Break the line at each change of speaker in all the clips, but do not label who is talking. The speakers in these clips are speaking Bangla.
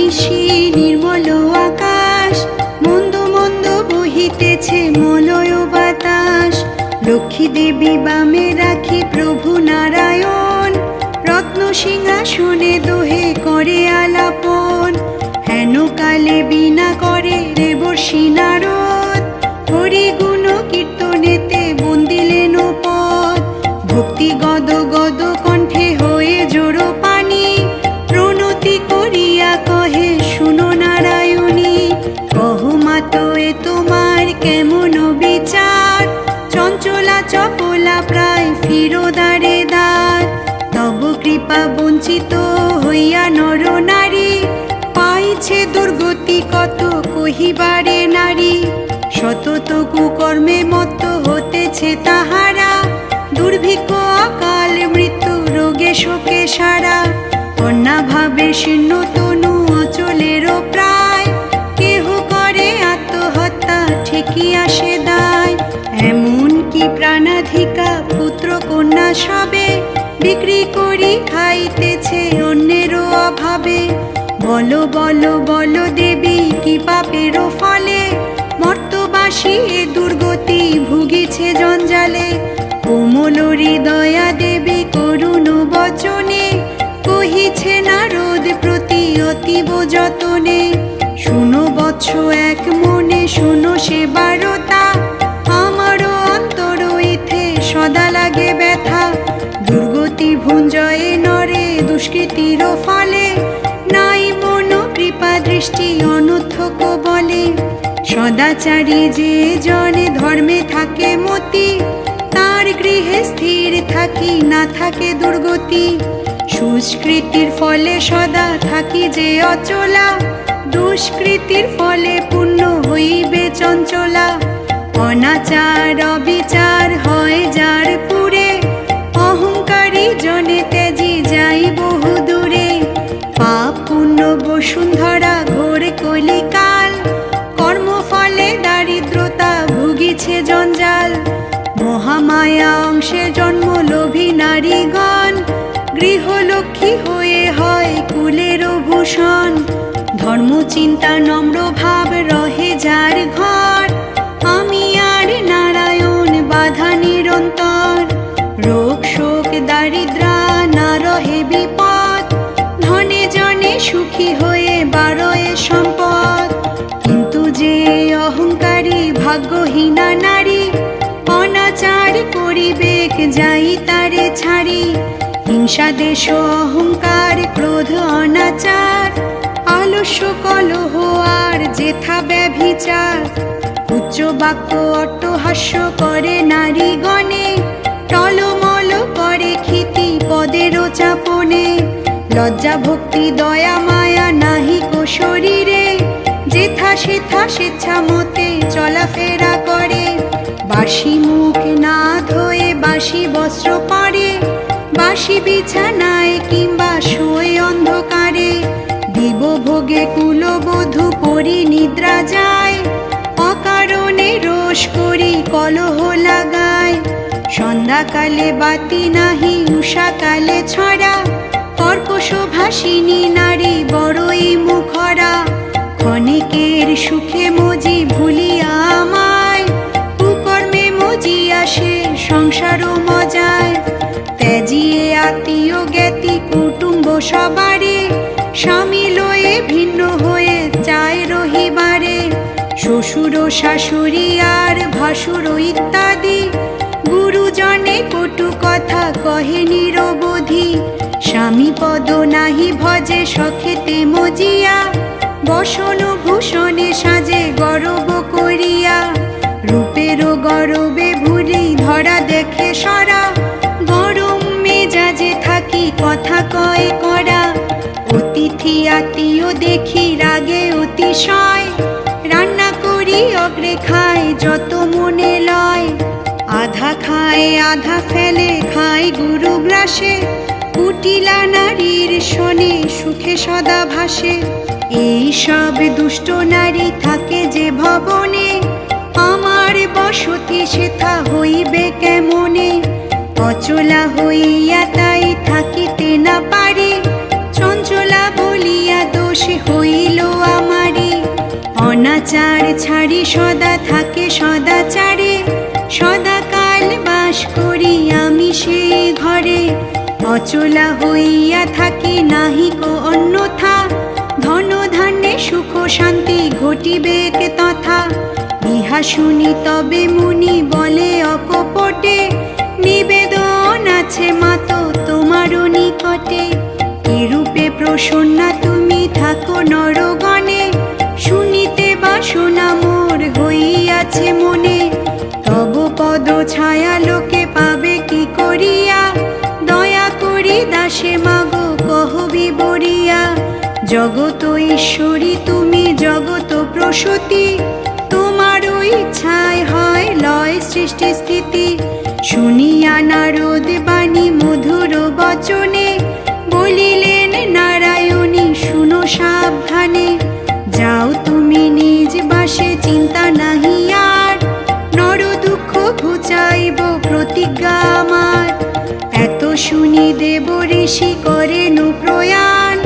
নিশি নির্মল আকাশ, মন্দ মন্দ বহিতেছে মলয় বাতাস। লক্ষ্মী দেবী বামে রাখি প্রভু নারায়ণ, রত্ন সিংহাসনে দোহে করে আলাপন। হেন কালে বিনা করে দেবর্ষি নারদ, হরি গুণ কীর্তনেতে বন্দিলেন পদ। ভক্তি গদ গদ কণ্ঠে হয়ে জোড়ো পানি, প্রণতি করিয়া কহে শুনো নারায়ণী। কহ মাতো এ তোমার কেমন বিচার, চঞ্চলা চপলা প্রায় ফিরো দ্বারে দ্বার। তব কৃপা বঞ্চিত হইয়া নর নারী, পাইছে দুর্গতি কত কহিবারে নারী। সতত কুকর্মে মত্ত হতেছে তাহারা, দুর্ভিক্ষ অকাল মৃত্যু রোগে শোকে সারা। কন্যা ভাবে শীর্ণ তনু অচলেরও প্রায়, কেহ করে আত্মহত্যা ঠেকি আসে দায়। এমন কি প্রাণাধিকা পুত্র কন্যা সবে, বিক্রি করি খাইতেছে অন্যেরও অভাবে। বলো বলো বলো দেবী কি পাপেরও ফলে, মর্তবাসী এ দুর্গতি ভুগিছে জঞ্জালে। কোমল হৃদয়া দেবী করুণ বচনে, কহিছে নারদ প্রতি অতীব যতনে। শুনো বৎস এক মনে শোনো সে বারতা, আমারও অন্তর ইথে সদা লাগে ব্যথা। দুর্গতি ভুঞ্জয়ে নরে দুষ্কৃতির ফলে, নাই মন কৃপা দৃষ্টি অনর্থক বলে। সদাচারী যে জনে ধর্মে থাকে মতি, তার গৃহে স্থির থাকি না থাকে দুর্গতি। সুস্কৃতির ফলে সদা থাকি যে অচলা, দুষ্কৃতির ফলে পূর্ণ হইবে চঞ্চলা। অনাচার অবিচার হয় যার পুরে, অহংকারী জনে তেজি যাই বহু দূরে। পাপ পুণ্য বসুন্ধরা ঘোর কলিকাল, কর্মফলে দারিদ্রতা ভুগিছে জঞ্জাল। মহামায়া অংশে জন্ম লোভী নারীগণ, গৃহলক্ষ্মী হয়ে হয় কুলেরও ভূষণ। ধর্মচিন্তা নম্র ভাব রহে যার ঘর, আমি আর নারায়ণ বাধা নিরন্তর। রোগ শোক দারিদ্রা না রহে বিপদ, ধনে জনে সুখী হয়ে বারয়ে সম্পদ। কিন্তু যে অহংকারী ভাগ্যহীনা নারী, অনাচার করিবেক যাই তারে ছাড়ি। হিংসা দেশ অহংকার ক্রোধ অনাচার, আলস্য কলহ আর যেথা ব্যভিচার। উচ্চ বাক্য অট্টহাস্য করে নারীগণে, টলমল করে ক্ষিতি পদেরও চাপনে। লজ্জা ভক্তি দয়া মায়া নাহি কো শরীরে, যেথা সেথা স্বেচ্ছা মতে চলাফেরা করে। বাসি মুখ না ধোয়ে বাসি বস্ত্র পরে, বাসি বিছানায় কিংবা শোয় অন্ধকারে। দিবভোগে কুলবধূ পরি নিদ্রা যায়, অকারণে রোষ করি কলহ লাগায়। সন্ধ্যাকালে বাতি নাহি উষাকালে ছড়া, কর্কশ ভাসিনী নারী বড়ই মুখরা। ক্ষণিকের সুখে মজি ভুলিয়া আমায়, কুকর্মে মজি আসে সংসারও মজায়। ত্যাজিয়ে আত্মীয় জ্ঞাতি কুটুম্ব সবারে, স্বামী লয়ে ভিন্ন হয়ে চায় রহিবারে। শ্বশুর শাশুড়ি আর ভাসুর ইত্যাদি, গুরুজনে কটু কথা কহে নিরবধি। স্বামী পদ নাহি ভজে সখেতে মজিয়া, বসন ভূষণে সাজে গরব করিয়া। রূপেরও গরবে ভুলি ধরা দেখে সরা, গরম মেজাজে থাকি কথা কয় করা। অতিথি আত্মীয় দেখি রাগে অতিশয়, রান্না করি অগ্রে খায় যত মনে লয়। আধা খায় আধা ফেলে খায় গুরু গ্রাসে, কুটিলা নারীর শোনে সুখে সদা ভাসে। এই সব দুষ্ট নারী থাকে যে ভবনে, আমার বসতি সেথা হইবে কেমনে। অচলা হইয়া তাই থাকিতে না পারি, চঞ্চলা বলিয়া দোষ দোষ হইল আমারে। অনাচার ছাড়ি সদা থাকে সদাচারে, সদাকাল বাস করি আমি সেই ঘরে। অচলা হইয়া থাকি নাহিক অন্যথা, ধন ধান্যে সুখ শান্তি ঘটিবে তথা। ইহা শুনি তবে মুনি বলে অকপটে, নিবেদন আছে মাতো তোমারও নিকটে। এরূপে প্রসন্না তুমি থাকো নরগণে, শুনিতে বাসনা মোর হইয়াছে মনে। তব পদ ছায়া লোকে পাবে কি করিয়া, দয়া করি দাসে মাগো কহবি বরিয়া। জগত ঈশ্বরী তুমি জগত প্রসূতি, তোমারও ইচ্ছায় হয় লয় সৃষ্টি স্থিতি। শুনিয়া নারদ বাণী মধুর বচনে, বলিলেন নারায়ণী শুনো সাবধানে। যাও তুমি নিজ বাসে চিন্তা নাহি আর, নর দুঃখ ঘুচাইব প্রতিজ্ঞা আমার। এত শুনি দেব ঋষি করেন প্রয়াণ,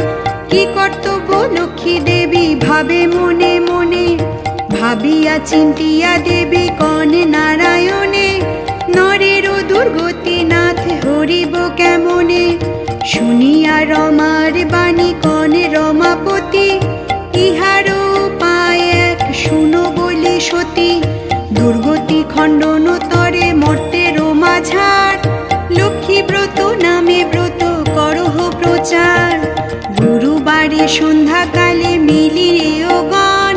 কি কর্তব্য লক্ষ্মী দেবী ভাবে মনে মনে। ভাবিয়া চিন্তিয়া দেবী কন নারায়ণে, নরের দুর্গতি নাথ হরিব কেমনে। শুনিয়া রমার বাণী কন রমাপতি, ইহারও উপায় এক শুনো বলি সতী। দুর্গতি খণ্ডন তরে মর্তের মাঝার, লক্ষ্মী ব্রত নামে ব্রত করহ প্রচার। গুরুবারে সন্ধ্যাকালে মিলিয়ে গণ,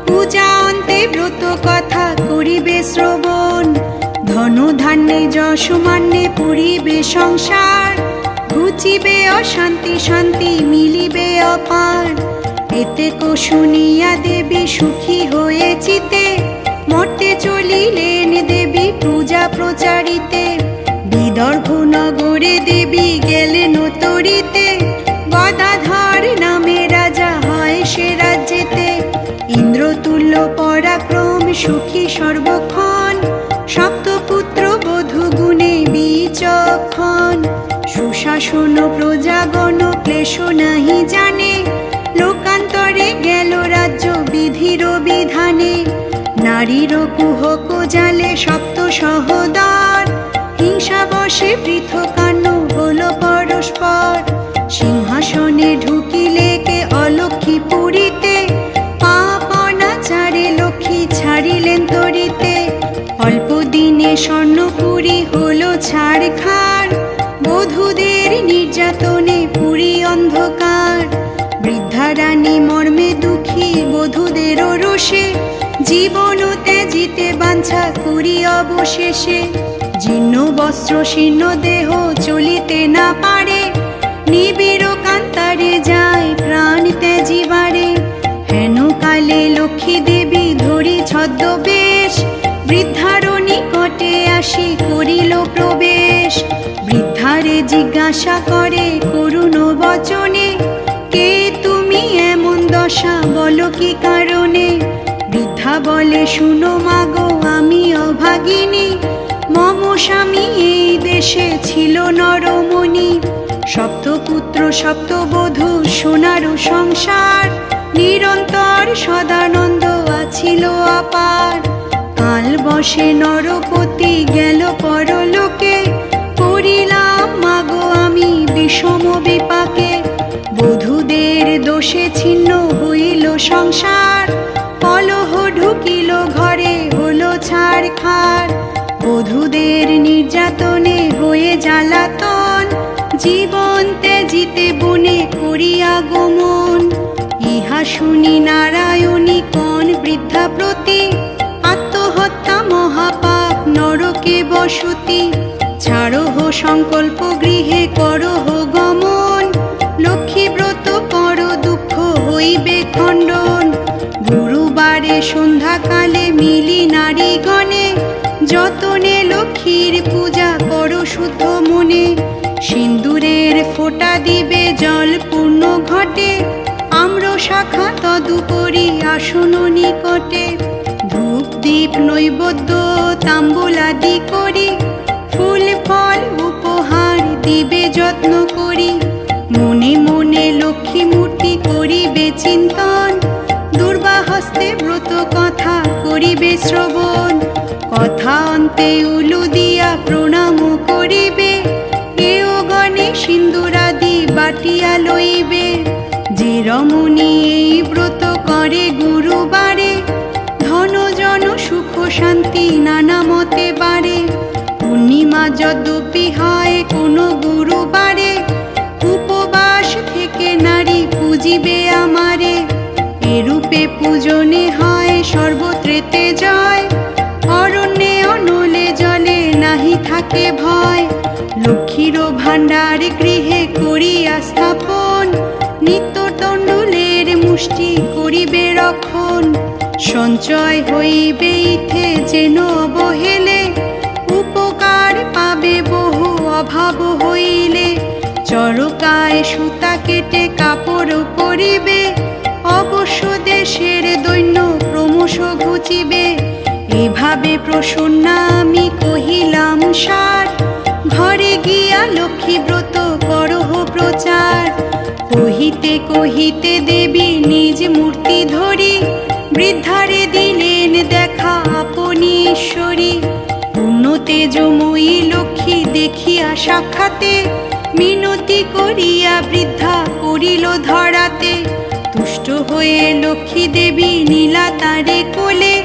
পূজা অন্তে ব্রত কথা করিবে শ্রবণ। ধন ধান্যে যশ মান্যে পুরিবে সংসার, ঘুচিবে অশান্তি শান্তি মিলিবে অপার। এতে কো শুনিয়া দেবী সুখী হয়ে চিতে, মর্তে চলিলেন দেবী পূজা প্রচারিতে। বিদর্ভ নগরে দেবী গেলেন তরিতে, গদাধর নামে রাজা হয় সে রাজ্যেতে। ইন্দ্রতুল্য পরাক্রম সুখী সর্বক্ষণ, সপ্তপুত্র বধূ গুণে বিচক্ষণ। সুশাসন প্রজাগণ ক্লেশ নাহি জানে, লোকান্তরে গেল রাজ্য বিধির বিধানে। নারীর কুহক জালে সপ্ত সহদর, হিংসা বশে পৃথকান্ন হল পরস্পর। সিংহাসনে ঢুকিলে কে অলক্ষ্মী পুরীতে, পাপ অনাচারে লক্ষ্মী ছাড়িলেন তরিতে। অল্প দিনে স্বর্ণপুরী হলো ছাড়খাড়, বধূদের নির্যাতনে পুরী অন্ধকার। বৃদ্ধা রানী মর্মে দুঃখী বধূদের রোষে, জীবন ত্যাজিতে বাঞ্ছা করি অবশেষে। জীর্ণ বস্ত্র শীর্ণ দেহ চলিতে না পারে, নিবিড় কান্তারে যায় প্রাণ ত্যাজিবারে। হেন কালে লক্ষ্মী দেবী ধরি ছদ্মবেশ, বৃদ্ধার নিকটে আসি করিল প্রবেশ। বৃদ্ধারে জিজ্ঞাসা করে করুণ বচনে, কে তুমি এমন দশা বলো কি কারণে। বৃদ্ধা বলে শুনো মাগো আমি অভাগিনী, মম স্বামী এই দেশে ছিল নরমণি। সপ্তপুত্র সপ্তবধূ সোনার সংসার, নিরন্তর সদানন্দ আছিল অপার। কাল বসে নরপতি গেল পরলোকে, পড়িলাম মাগো আমি বিষম বিপাকে। বধূদের দোষে ছিন্ন হইল সংসার, কলহ ঢুকিল ঘরে হলো ছাড়খাড়। বধূদের নির্যাতনে হয়ে জ্বালাতন, জীবন ত্যাজিতে বনে করিয়া গমন। ইহা শুনি নারায়ণী কন বৃদ্ধা প্রতি, আত্মহত্যা মহাপাপ নরকে বসতি। ছাড়হ সংকল্প গৃহে করহ গমন, লক্ষ্মী ব্রত কর দুঃখ হইবে খণ্ডন। গুরুবারে সন্ধ্যাকালে মিলি নারীগণে, যতনে লক্ষ্মীর পূজা করো শুদ্ধ মনে। সিন্দুরের ফোঁটা দিবে জল পূর্ণ ঘটে, আম্র শাখা তদুপরি আসন নিকটে। ধূপ দীপ নৈবেদ্য তাম্বুলাদি করি, ফুল ফল উপহার দিবে যত্ন করি। মনে মনে লক্ষ্মী মূর্তি করিবে করিবে শ্রবণ, কথা অন্তে উলু দিয়া প্রণাম করিবে, এও গণে সিন্দুরাদি বাটিয়া লইবে। যে রমণী এই ব্রত করে গুরুবারে, ধন জন সুখ শান্তি নানা মতে বাড়ে। পূর্ণিমা যদ্যপি হয় কোনো গুরুবারে, উপবাস থেকে নারী পূজিবে আমারে। এরূপে পূজনে হয় সর্বত্রেতে জয়, অরণ্যে অনলে জলে নাহি থাকে ভয়। লক্ষ্মীর ভাণ্ডার গৃহে করিয়া স্থাপন, নিত্য তণ্ডুলের মুষ্টি করিবে রক্ষণ। সঞ্চয় হইবে ইথে যেন অবহেলে, উপকার পাবে বহু অভাব হইলে। চরকায় সুতা কেটে কাপড় পরিবে, অবশ্য দেশের দৈন্য ক্রমশ ঘুচিবে। এভাবে প্রসন্না আমি কহিলাম সার, ঘরে গিয়া লক্ষ্মী ব্রত করহ প্রচার। কহিতে কহিতে দেবী নিজ মূর্তি ধরি, বৃদ্ধারে দিলেন দেখা আপনি ঈশ্বরী। পূর্ণ তেজময়ী লক্ষ্মী দেখিয়া সাক্ষাতে, মিনতি করিয়া বৃদ্ধা করিল ধরাতে। তুষ্ট হয়ে লক্ষ্মী দেবী নীলা তারে কোলে,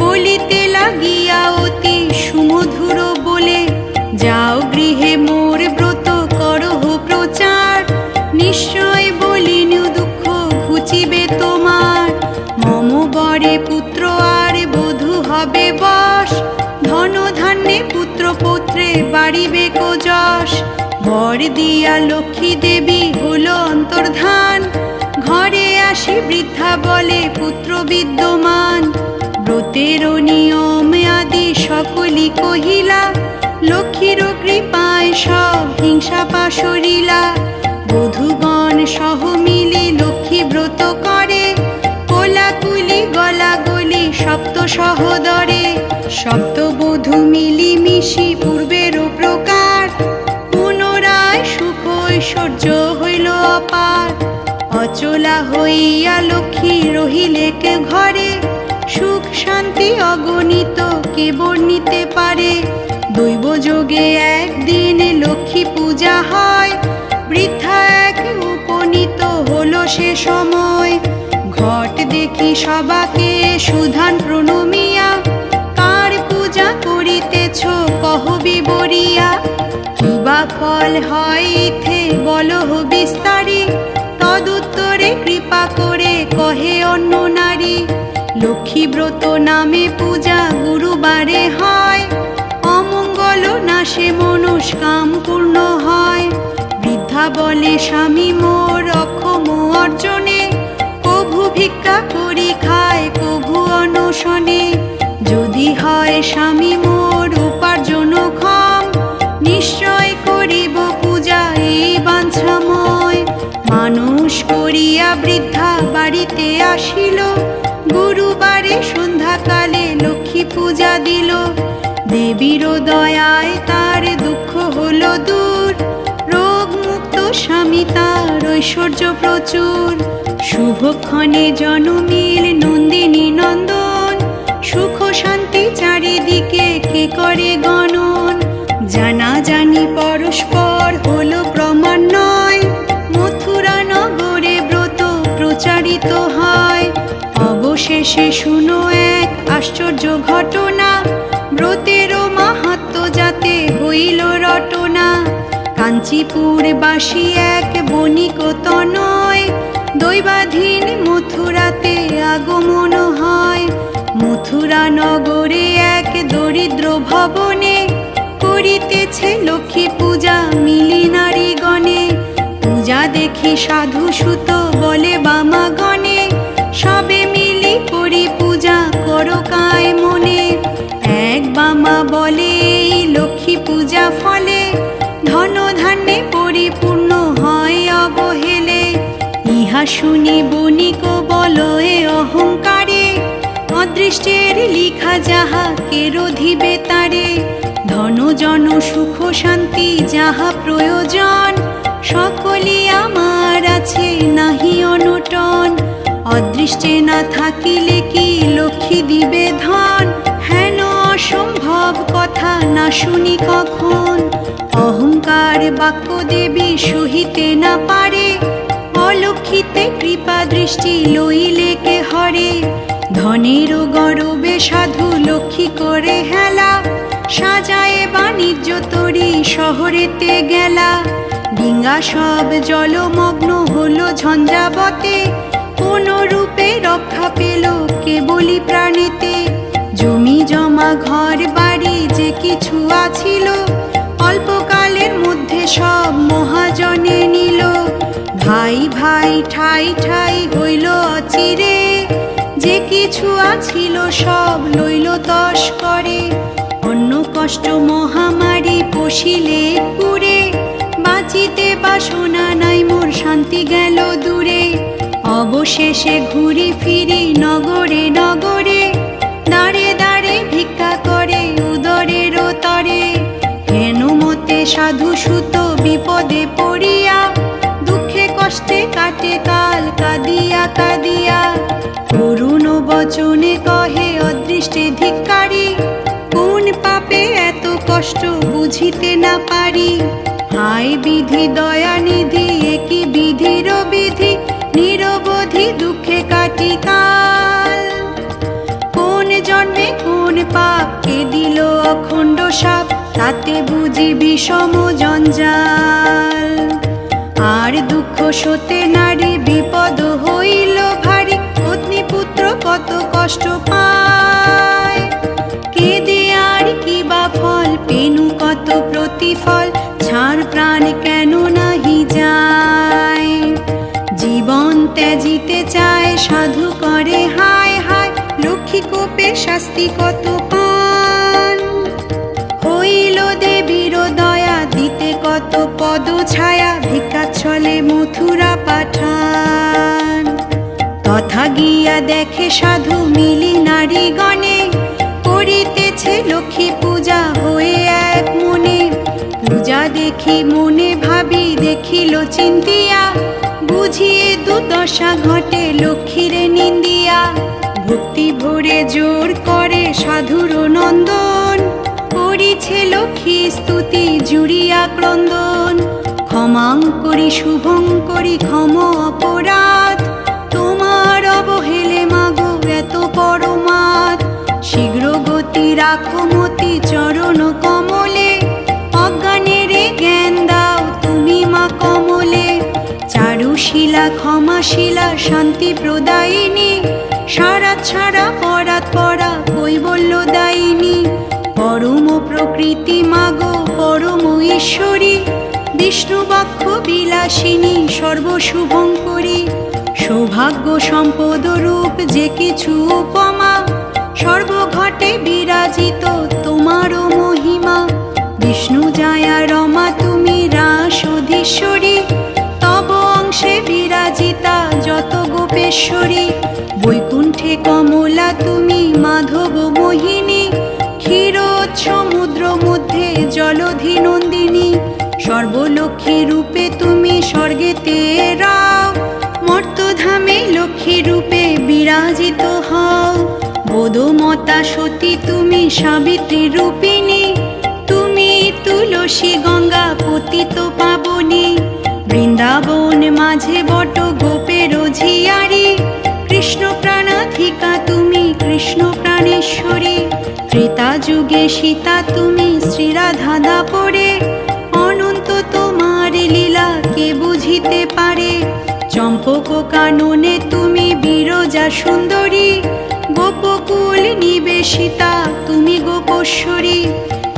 বলিতে লাগিয়া অতি সুমধুর বলে। যাও গৃহে মোর ব্রত করহ প্রচার, নিশ্চয় বলিন দুঃখ ঘুচিবে তোমার। মম বরে পুত্র আর বধূ হবে বশ, ধন ধান্যে পুত্র পৌত্রে বাড়িবে যশ। বর দিয়া লক্ষ্মী দেবী হল অন্তর্ধান, ঘরে আসি বৃদ্ধা বলে পুত্র বিদ্যমান। ব্রতের নিয়ম আদি সকলই কহিলা, লক্ষ্মীর কৃপায় সব হিংসা পাশরিলা। বধূগণ সহ মিলি লক্ষ্মী ব্রত করে, কোলাকুলি গলাগলি সপ্ত সহদরে। সপ্ত বধূ মিলি মিশি পূর্বের প্রকার, পুনরায় সুখ ঐশ্বর্য হইল অপার। অচলা হইয়া লক্ষ্মী রহিলেক ঘরে, সুখ শান্তি অগণিত কে বর্ণিতে পারে। দৈব যোগে একদিন লক্ষ্মী পূজা হয়, বৃদ্ধা এক উপনীত হলো সে সময়। ঘট দেখি সবাকে সুধান প্রণমিয়া, কার পূজা করিতেছ কহ বিবরিয়া। কিবা ফল হয় ইথে বলহ বিস্তারি, তদুত্তরে কৃপা করে কহে অন্য নারী। লক্ষ্মী ব্রত নামে পূজা গুরুবারে হয়, অমঙ্গল নাশে মনস্কাম পূর্ণ হয়। বৃদ্ধা বলে স্বামী মোর অক্ষম অর্জনে, কভু ভিক্ষা করি খায় কভু অনশনে। যদি হয় স্বামী মোর উপার্জন ক্ষম, নিশ্চয় করিব পূজা এই বাঞ্ছাময়। মানুষ করিয়া বৃদ্ধা বাড়িতে আসিল, গুরুবারে সন্ধ্যাকালে লক্ষ্মী পূজা দিল। দেবীর দয়ায় তার দুঃখ হলো দূর, রোগ মুক্ত স্বামী তার ঐশ্বর্য প্রচুর। শুভক্ষণে জনমিল নন্দিনী নন্দন, সুখ শান্তি চারিদিকে কে করে গণন। জানা জানি পরস্পর হলো ক্রমান্বয়, মথুরা নগরে ব্রত প্রচারিত হয়। অবশেষে শুনো এক আশ্চর্য ঘটনা, ব্রতেরও মাহাত্ম্য যাতে হইল রটনা। কাঞ্চীপুর বাসী এক বণিক তনয়, দৈবাধীন মথুরাতে আগমন হয়। মথুরা নগরে এক দরিদ্র ভবনে, করিতেছে লক্ষ্মী পূজা মিলি নারীগণে। পূজা দেখি সাধু সুত বলে বামাগণে, সবে মিলি করি পূজা করো কায় মনে। এক বামা বলে এই লক্ষ্মী পূজা ফলে, ধন ধান্যে পরিপূর্ণ হয় অবহেলে। ইহা শুনি বণিক বলো এ অহংকারে, অদৃষ্টের লিখা যাহা কে রোধিবে তারে। ধন জন সুখ শান্তি যাহা প্রয়োজন, সকলই আমার আছে নাহি অনটন। অদৃষ্টে না থাকিলে কি লক্ষ্মী দিবে ধন, হেন অসম্ভব কথা না শুনি কখন। অহংকার বাক্য দেবী সহিতে না পারে, অলক্ষিতে কৃপা দৃষ্টি লইলে কে হরে। ধনের গরবে সাধু লক্ষ্মী করে হেলা, সাজায়ে বাণিজ্য তরি শহরেতে গেলা। ডিঙ্গা সব জলমগ্ন হলো ঝঞ্ঝাবতে, কোন রূপে রক্ষা পেল কেবলি প্রাণেতে। জমি জমা ঘর বাড়ি যে কিছু আছিল, অল্পকালের মধ্যে সব মহাজনে নিল। ভাই ভাই ঠাই ঠাই হইল অচিরে, যে কিছু আছিল সব লইল তস করে। অন্য কষ্ট মহামারী পশিলে পুরে, বাঁচিতে বাসনা নাই মোর শান্তি গেল দূরে। অবশেষে ঘুরি ফিরি নগরে নগরে, দাঁড়ে দাঁড়ে ভিক্ষা করে উদরের তরে। হেন মতে সাধু সুত বিপদে পড়িয়া, দুঃখে কষ্টে কাটে কাল কাঁদিয়া কাঁদিয়া। করুণ বচনে কহে অদৃষ্টে ধিক্কারি, কোন পাপে এত কষ্ট বুঝিতে না পারি। হায় বিধি দয়ানিধি, একই বিধির বিধি, নিরবধি দুঃখে কাটি কাল। কোন জন্মে কোন পাপ কে দিল অখণ্ড সাপ, তাতে বুঝি বিষম জঞ্জাল। আর দুঃখ সতে নারী বিপদ হইল ভারী, পত্নী পুত্র কত কষ্ট পায়। কেঁদে আর কি বা ফল, পেনু কত প্রতিফল, ছাড় প্রাণ কেন নাহি যায়। জীবন ত্যাজিতে চায় সাধু করে হায় হায়, লক্ষ্মী কোপে শাস্তি কত পান। হইল দেবীর দয়া, দিতে কত পদ ছায়া, ভিক্ষা ছলে মথুরা পাঠান। তথা গিয়া দেখে সাধু মিলি নারী গণে, করিতেছে লক্ষ্মী পূজা হয়ে এক মনে। পূজা দেখি মনে ভাবি দেখিল চিন্তিয়া, বুঝিয়ে দুর্দশা ঘটে লক্ষ্মীরে নিন্দিয়া। ভক্তি ভরে জোর করে সাধুর নন্দন, করিছে লক্ষ্মী স্তুতি জুড়িয়া ক্রন্দন। ক্ষমাঙ্করি শুভঙ্করি ক্ষম অপরাধ, তোমার অবহেলে মাগো এত পরমাদ। শীঘ্র গতি রাখো মতি চরণ কমলে, অজ্ঞানের জ্ঞান দাও তুমি মা কমলে। চারুশীলা ক্ষমাশীলা শান্তি প্রদায়িনী, সারা ছাড়া পরাত পরা কৈবল্য দায়িনী। পরম প্রকৃতি মাগো পরম ঈশ্বরী, বিষ্ণু বক্ষ বিলাসিনী সর্বশুভঙ্করী। সৌভাগ্য সম্পদ রূপ যে কিছু উপমা, সর্বঘটে বিরাজিত তোমারও মহিমা। বিষ্ণু জায়া রমা তুমি রাসধীশ্বরী, তব অংশে বিরাজিতা যত গোপেশ্বরী। বৈকুণ্ঠে কমলা তুমি মাধব মোহিনী, ক্ষীরোদ সমুদ্র মধ্যে জলধি নন্দিনী। সর্বলক্ষ্মী রূপে তুমি স্বর্গেতে রাও, মর্তধামে লক্ষ্মী রূপে বিরাজিত হও। বোধমতা সতী তুমি সাবিত্রী রূপিণী, তুমি তুলসী গঙ্গা পতিত পাবনী। বৃন্দাবন মাঝে বট গোপের ঝিয়ারি, কৃষ্ণ প্রাণাধিকা তুমি কৃষ্ণ প্রাণেশ্বরী। ত্রেতা যুগে সীতা তুমি শ্রীরাধা দাপরে, অনন্ত তোমার লীলা কে বুঝিতে পারে। চম্পক কাননে তুমি বিরজা সুন্দরী, গোপকুল নিবেশিতা তুমি গোপশ্বরী।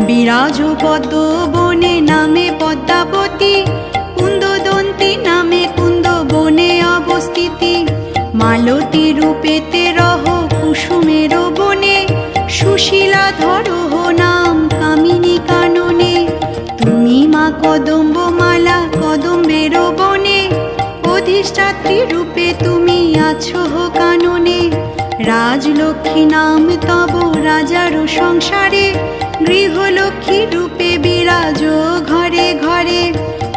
বিরাজ পদ্ম বনে নামে পদ্মাবতী, কুন্দদন্তী নামে কুন্দ বনে অবস্থিতি। মালতী রূপেতে রহ কুসুমের বনে, সুশীলা ধরহ নাম কামিনী কাননে। তুমি মা কদম্ব মালা কদম্বের বনে, অধিষ্ঠাত্রী রূপে তুমি আছো কাননে। রাজলক্ষ্মী নাম তব রাজার সংসারে, গৃহলক্ষ্মী রূপে বিরাজ ঘরে ঘরে।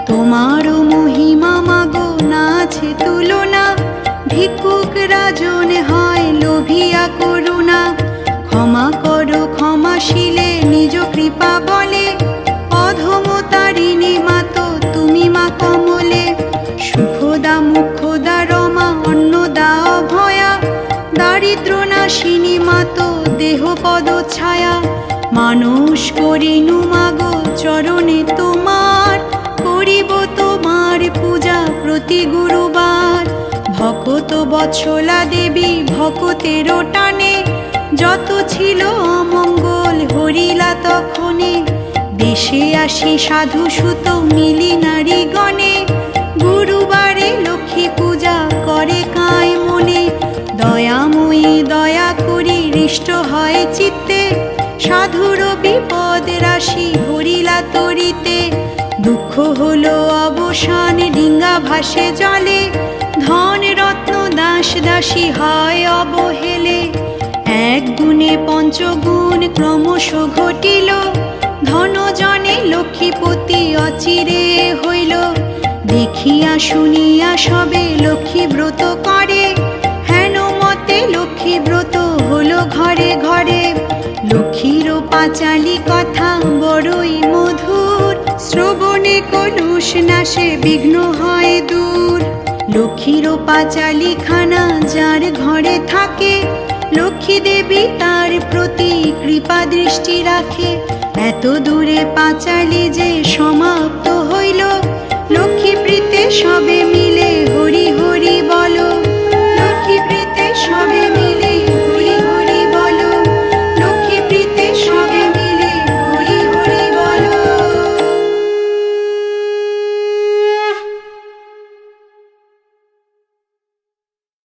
তোমার মহিমা মাগো না আছে তুলনা, ভিক্ষুক রাজ দয়া করুণা, ক্ষমা করো ক্ষমাশীলে নিজ কৃপা বলে, অধমতারিণী মাতো তুমি মা কমলে, সুখদা মুখদা রমা অন্নদা অভয়া, দারিদ্র নাশিনী মাতো দেহ পদ ছায়া, মানুষ করিনু মাগো চরণে তোমার, করিব তোমার পূজা প্রতি গুরুবার। ভকত বৎসলা দেবী ভকতের টানে, যত ছিল অমঙ্গল হরিলা তখনে, দেশে আসি সাধু সুত মিলি নারী গণে, গুরুবারে লক্ষ্মী পূজা করে কায় মনে, দয়াময়ী দয়া করি হৃষ্ট হয় চিত্তে, সাধুর বিপদ রাশি হরিলা তরিতে, দুঃখ হলো অবসান ডিঙ্গা ভাসে জলে, ধন রত্ন দাস দাসী হয় অবহেলে, এক গুণে পঞ্চগুণ ক্রমশ ঘটিল, ধন জনে লক্ষ্মীপতি অচিরে হইল, দেখিয়া শুনিয়া সবে লক্ষ্মী ব্রত করে, হেন মতে লক্ষ্মী ব্রত হলো ঘরে ঘরে, লক্ষ্মীর পাঁচালী কথা বড়ই মধুর, শ্রবণে কলুষ নাশে বিঘ্ন হয় দূর, লক্ষ্মীর পাঁচালী খানা যার ঘরে থাকে, লক্ষ্মী দেবী তার প্রতি কৃপা দৃষ্টি রাখে, এত দূরে পাঁচালী যে সমাপ্ত হইল,